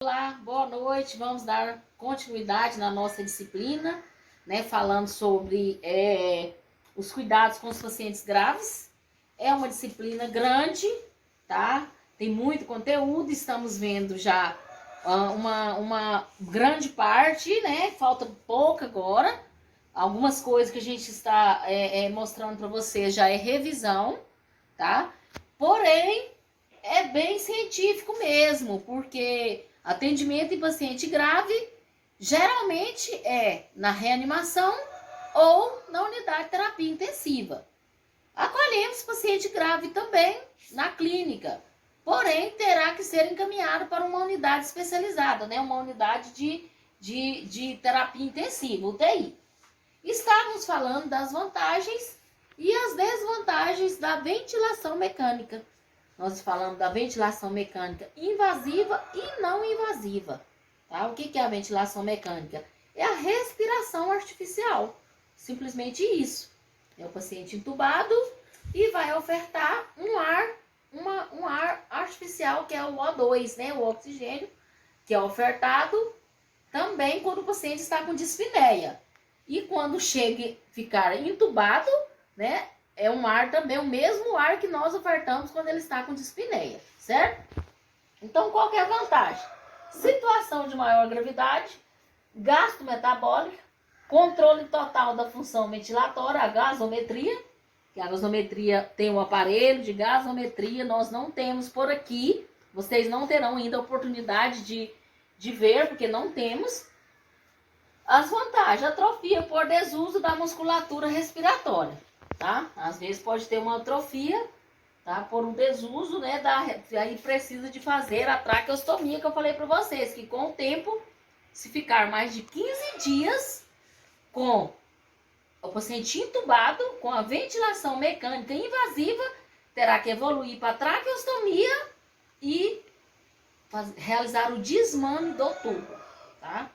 Olá, boa noite. Vamos dar continuidade na nossa disciplina, né? Falando sobre os cuidados com os pacientes graves. É uma disciplina grande, tá? Tem muito conteúdo. Estamos vendo já uma grande parte, né? Falta pouco agora. Algumas coisas que a gente está mostrando para vocês já é revisão, tá? Porém, é bem científico mesmo, porque atendimento em paciente grave geralmente é na reanimação ou na unidade de terapia intensiva. Acolhemos paciente grave também na clínica, porém terá que ser encaminhado para uma unidade especializada, né? Uma unidade de terapia intensiva, UTI. Estávamos falando das vantagens e as desvantagens da ventilação mecânica. Nós falamos da ventilação mecânica invasiva e não invasiva. Tá? O que é a ventilação mecânica? É a respiração artificial. Simplesmente isso. É o paciente entubado e vai ofertar um ar artificial, que é o O2, né? O oxigênio, que é ofertado também quando o paciente está com dispneia. E quando chega a ficar entubado, né? É um ar também, o mesmo ar que nós ofertamos quando ele está com dispneia, certo? Então, qual que é a vantagem? Situação de maior gravidade, gasto metabólico, controle total da função ventilatória, a gasometria, que a gasometria tem um aparelho de gasometria, nós não temos por aqui, vocês não terão ainda a oportunidade de ver, porque não temos. As vantagens, atrofia por desuso da musculatura respiratória. Tá? Às vezes pode ter uma atrofia, tá? Por um desuso, né? Aí precisa de fazer a traqueostomia que eu falei para vocês, que com o tempo, se ficar mais de 15 dias com o paciente entubado, com a ventilação mecânica invasiva, terá que evoluir para traqueostomia e realizar o desmame do tubo, tá?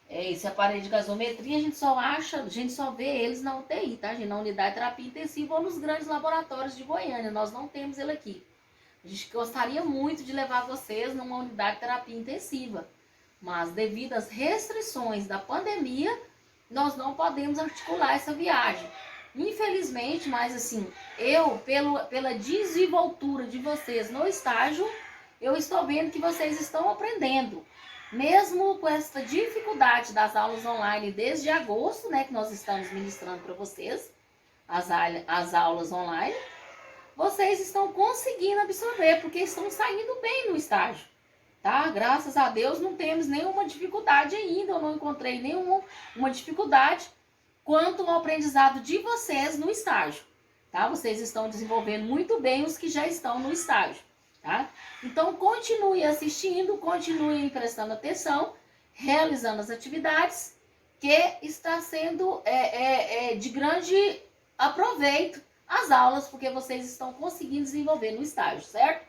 Esse aparelho de gasometria a gente só vê eles na UTI, tá, gente? Na unidade de terapia intensiva ou nos grandes laboratórios de Goiânia. Nós não temos ele aqui. A gente gostaria muito de levar vocês numa unidade de terapia intensiva, mas devido às restrições da pandemia, nós não podemos articular essa viagem. Infelizmente, mas assim, pela desenvoltura de vocês no estágio, eu estou vendo que vocês estão aprendendo. Mesmo com essa dificuldade das aulas online desde agosto, né, que nós estamos ministrando para vocês, as aulas online, vocês estão conseguindo absorver, porque estão saindo bem no estágio, tá? Graças a Deus não temos nenhuma dificuldade ainda, eu não encontrei nenhuma dificuldade quanto ao aprendizado de vocês no estágio, tá? Vocês estão desenvolvendo muito bem os que já estão no estágio. Tá? Então, continue assistindo, continue prestando atenção, realizando as atividades, que está sendo de grande aproveito as aulas, porque vocês estão conseguindo desenvolver no estágio, certo?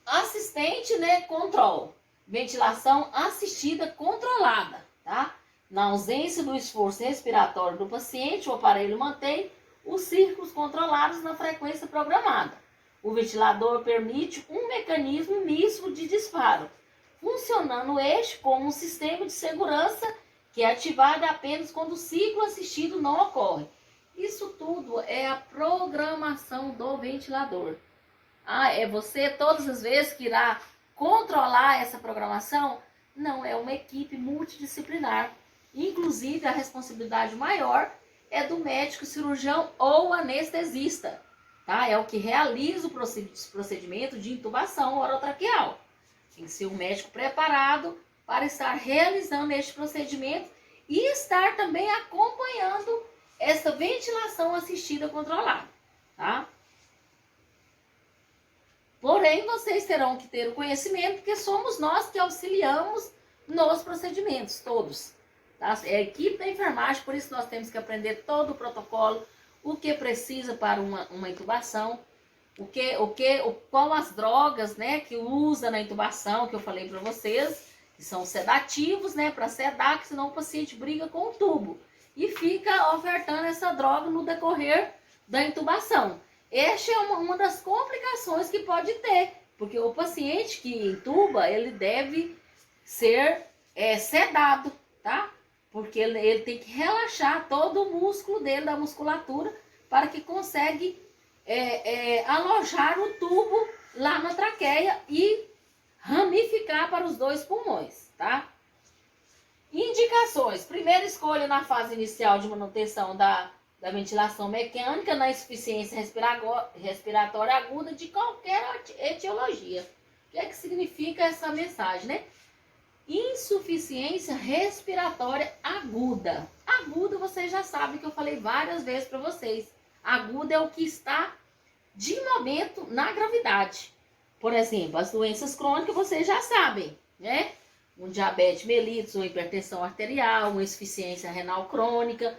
Assistente, né, control, ventilação assistida controlada, tá? Na ausência do esforço respiratório do paciente, o aparelho mantém os círculos controlados na frequência programada. O ventilador permite um mecanismo misto de disparo, funcionando este como um sistema de segurança que é ativado apenas quando o ciclo assistido não ocorre. Isso tudo é a programação do ventilador. É você todas as vezes que irá controlar essa programação? Não, é uma equipe multidisciplinar. Inclusive, a responsabilidade maior é do médico cirurgião ou anestesista, tá? É o que realiza o procedimento de intubação orotraqueal. Tem que ser um médico preparado para estar realizando este procedimento e estar também acompanhando essa ventilação assistida controlada, tá? Porém, vocês terão que ter o conhecimento, porque somos nós que auxiliamos nos procedimentos todos. Tá? É a equipe da enfermagem, por isso nós temos que aprender todo o protocolo, o que precisa para uma intubação, qual as drogas, né, que usa na intubação, que eu falei para vocês, que são sedativos, né, para sedar, que senão o paciente briga com o tubo e fica ofertando essa droga no decorrer da intubação. essa é uma das complicações que pode ter, porque o paciente que intuba, ele deve ser sedado, tá? Porque ele tem que relaxar todo o músculo dele, da musculatura, para que consegue alojar o tubo lá na traqueia e ramificar para os 2 pulmões, tá? Indicações. Primeira escolha na fase inicial de manutenção da ventilação mecânica na insuficiência respiratória aguda de qualquer etiologia. O que é que significa essa mensagem, né? Insuficiência respiratória aguda. Aguda, vocês já sabem que eu falei várias vezes para vocês. Aguda é o que está de momento na gravidade. Por exemplo, as doenças crônicas vocês já sabem, né? Um diabetes mellitus, uma hipertensão arterial, uma insuficiência renal crônica.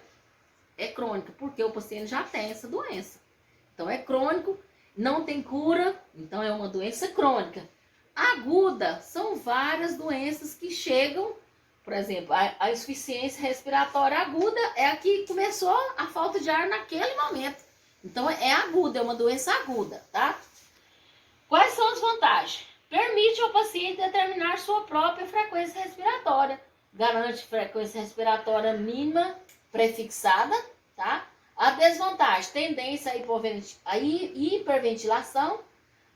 É crônica porque o paciente já tem essa doença. Então é crônico, não tem cura, então é uma doença crônica. Aguda são várias doenças que chegam, por exemplo, a insuficiência respiratória aguda é a que começou a falta de ar naquele momento. Então é aguda, é uma doença aguda, tá? Quais são as vantagens? Permite ao paciente determinar sua própria frequência respiratória. Garante frequência respiratória mínima prefixada, tá? A desvantagem, tendência à hiperventilação.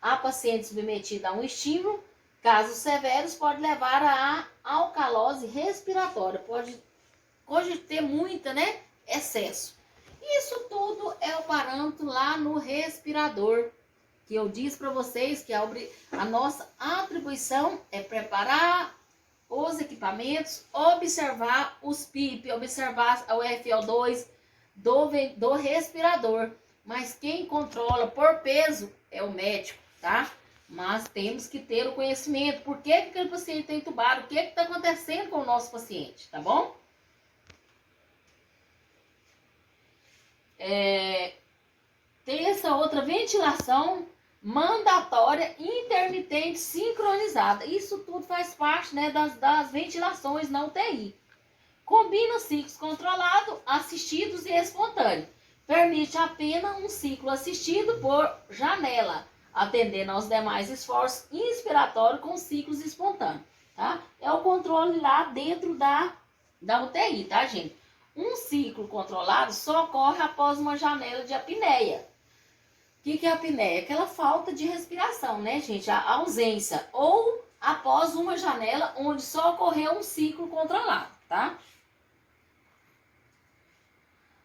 A paciente submetida a um estímulo, casos severos, pode levar à alcalose respiratória. Pode ter muita, né? Excesso. Isso tudo é o parâmetro lá no respirador, que eu disse para vocês que a nossa atribuição é preparar os equipamentos, observar os PIP, observar o FO2 do respirador. Mas quem controla por peso é o médico, tá? Mas temos que ter o conhecimento. Por que aquele paciente está entubado? O que está acontecendo com o nosso paciente, tá bom? Tem essa outra ventilação mandatória, intermitente, sincronizada. Isso tudo faz parte, né, das ventilações na UTI. Combina ciclos controlados, assistidos e espontâneos. Permite apenas um ciclo assistido por janela, atendendo aos demais esforços inspiratórios com ciclos espontâneos, tá? É o controle lá dentro da UTI, tá, gente? Um ciclo controlado só ocorre após uma janela de apneia. O que é a apneia? Aquela falta de respiração, né, gente? A ausência. Ou após uma janela onde só ocorreu um ciclo controlado, tá?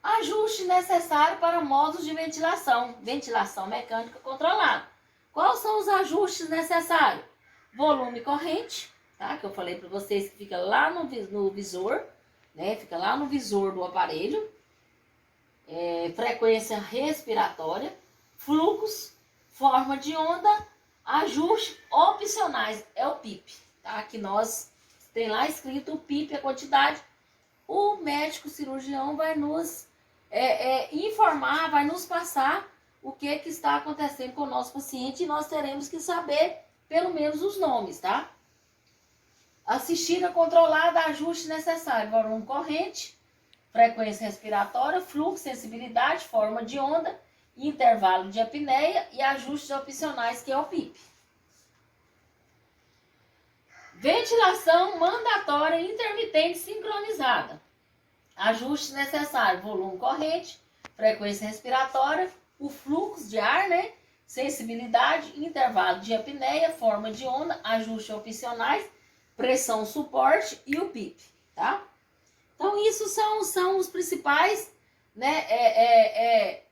Ajuste necessário para modos de ventilação. Ventilação mecânica controlada. Quais são os ajustes necessários? Volume corrente, tá? Que eu falei para vocês que fica lá no visor, né? Fica lá no visor do aparelho. Frequência respiratória. Fluxos, forma de onda, ajustes opcionais, é o PIP, tá? Que nós tem lá escrito o PIP, a quantidade. O médico cirurgião vai nos informar, vai nos passar o que está acontecendo com o nosso paciente e nós teremos que saber pelo menos os nomes, tá? Assistida controlada, ajuste necessário, volume corrente, frequência respiratória, fluxo, sensibilidade, forma de onda, intervalo de apneia e ajustes opcionais, que é o PIP. Ventilação mandatória intermitente sincronizada. Ajustes necessários, volume corrente, frequência respiratória, o fluxo de ar, né? Sensibilidade, intervalo de apneia, forma de onda, ajustes opcionais, pressão suporte e o PIP, tá? Então, isso são os principais, né,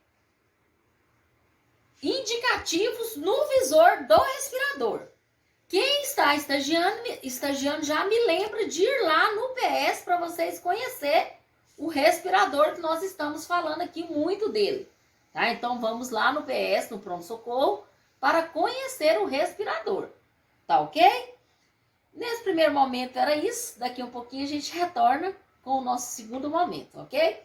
indicativos no visor do respirador. Quem está estagiando já me lembra de ir lá no PS para vocês conhecer o respirador que nós estamos falando aqui muito dele, tá? Então vamos lá no PS, no pronto-socorro, para conhecer o respirador, tá ok? Nesse primeiro momento era isso, daqui um pouquinho a gente retorna com o nosso segundo momento, ok?